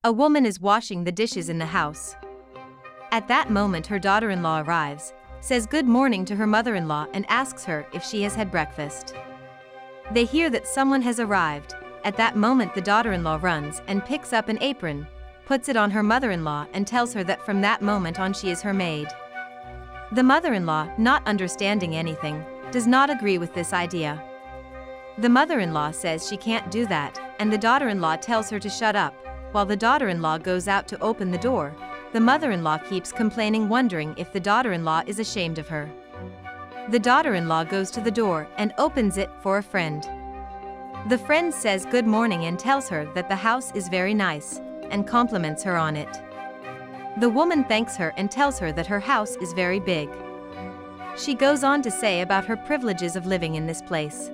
A woman is washing the dishes in the house. At that moment her daughter-in-law arrives, says good morning to her mother-in-law and asks her if she has had breakfast. They hear that someone has arrived. At that moment the daughter-in-law runs and picks up an apron, puts it on her mother-in-law and tells her that from that moment on she is her maid. The mother-in-law, not understanding anything, does not agree with this idea. The mother-in-law says she can't do that, and the daughter-in-law tells her to shut up. While the daughter-in-law goes out to open the door, the mother-in-law keeps complaining, wondering if the daughter-in-law is ashamed of her. The daughter-in-law goes to the door and opens it for a friend. The friend says good morning and tells her that the house is very nice, and compliments her on it. The woman thanks her and tells her that her house is very big. She goes on to say about her privileges of living in this place.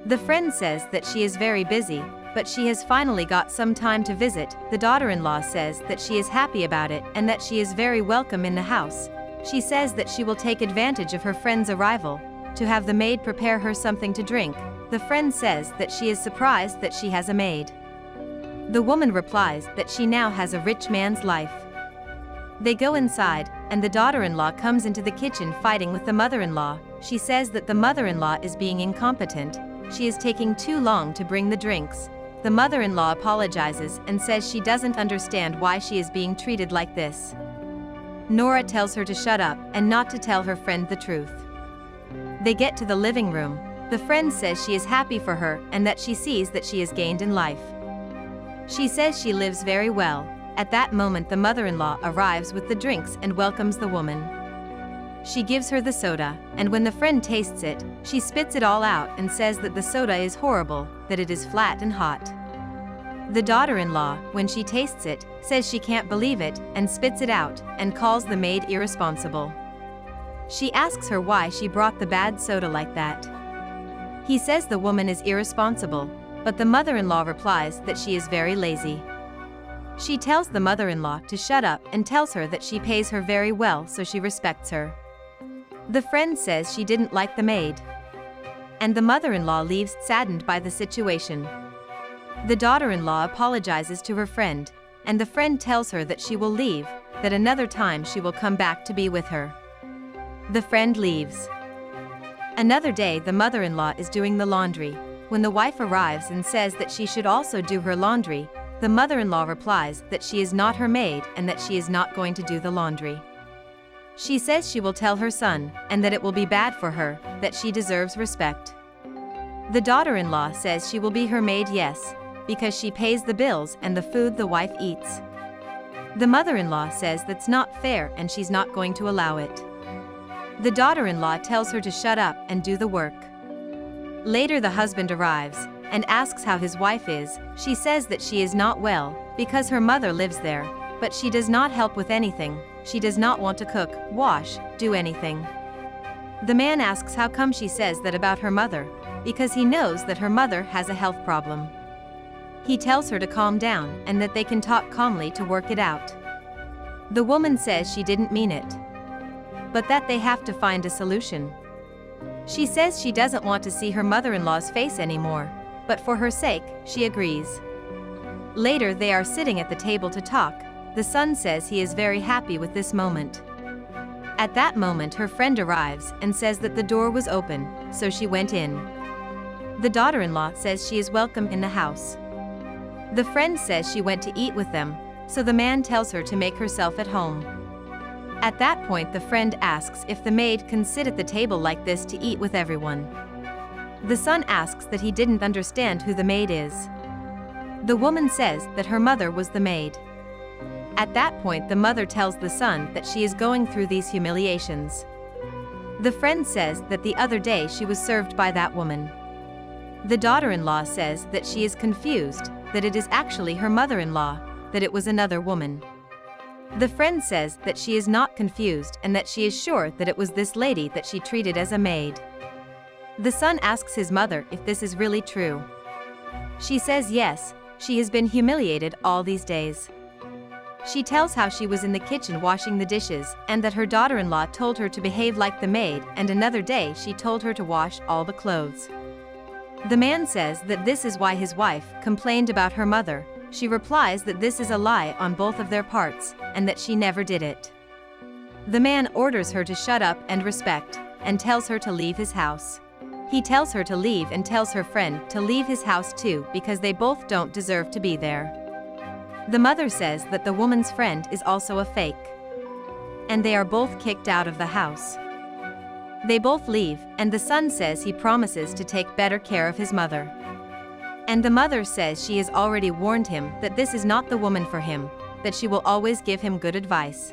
The friend says that she is very busy, but she has finally got some time to visit. The daughter-in-law says that she is happy about it and that she is very welcome in the house. She says that she will take advantage of her friend's arrival to have the maid prepare her something to drink. The friend says that she is surprised that she has a maid. The woman replies that she now has a rich man's life. They go inside, and the daughter-in-law comes into the kitchen fighting with the mother-in-law. She says that the mother-in-law is being incompetent. She is taking too long to bring the drinks. The mother-in-law apologizes and says she doesn't understand why she is being treated like this. Nora tells her to shut up and not to tell her friend the truth. They get to the living room. The friend says she is happy for her and that she sees that she has gained in life. She says she lives very well. At that moment the mother-in-law arrives with the drinks and welcomes the woman. She gives her the soda, and when the friend tastes it, she spits it all out and says that the soda is horrible, that it is flat and hot. The daughter-in-law, when she tastes it, says she can't believe it and spits it out and calls the maid irresponsible. She asks her why she brought the bad soda like that. He says the woman is irresponsible, but the mother-in-law replies that she is very lazy. She tells the mother-in-law to shut up and tells her that she pays her very well, so she respects her. The friend says she didn't like the maid, and the mother-in-law leaves saddened by the situation. The daughter-in-law apologizes to her friend, and the friend tells her that she will leave, that another time she will come back to be with her. The friend leaves. Another day the mother-in-law is doing the laundry. When the wife arrives and says that she should also do her laundry, the mother-in-law replies that she is not her maid and that she is not going to do the laundry. She says she will tell her son, and that it will be bad for her, that she deserves respect. The daughter-in-law says she will be her maid, yes, because she pays the bills and the food the wife eats. The mother-in-law says that's not fair and she's not going to allow it. The daughter-in-law tells her to shut up and do the work. Later the husband arrives and asks how his wife is. She says that she is not well, because her mother lives there, but she does not help with anything. She does not want to cook, wash, do anything. The man asks how come she says that about her mother, because he knows that her mother has a health problem. He tells her to calm down and that they can talk calmly to work it out. The woman says she didn't mean it, but that they have to find a solution. She says she doesn't want to see her mother-in-law's face anymore, but for her sake, she agrees. Later they are sitting at the table to talk. The son says he is very happy with this moment. At that moment her friend arrives and says that the door was open, so she went in. The daughter-in-law says she is welcome in the house. The friend says she went to eat with them, so the man tells her to make herself at home. At that point the friend asks if the maid can sit at the table like this to eat with everyone. The son asks that he didn't understand who the maid is. The woman says that her mother was the maid. At that point the mother tells the son that she is going through these humiliations. The friend says that the other day she was served by that woman. The daughter-in-law says that she is confused, that it is actually her mother-in-law, that it was another woman. The friend says that she is not confused and that she is sure that it was this lady that she treated as a maid. The son asks his mother if this is really true. She says yes, she has been humiliated all these days. She tells how she was in the kitchen washing the dishes and that her daughter-in-law told her to behave like the maid, and another day she told her to wash all the clothes. The man says that this is why his wife complained about her mother, She replies that this is a lie on both of their parts, and that she never did it. The man orders her to shut up and respect, and tells her to leave his house. He tells her to leave and tells her friend to leave his house too because they both don't deserve to be there. The mother says that the woman's friend is also a fake. And they are both kicked out of the house. They both leave, and the son says he promises to take better care of his mother. And the mother says she has already warned him that this is not the woman for him, that she will always give him good advice.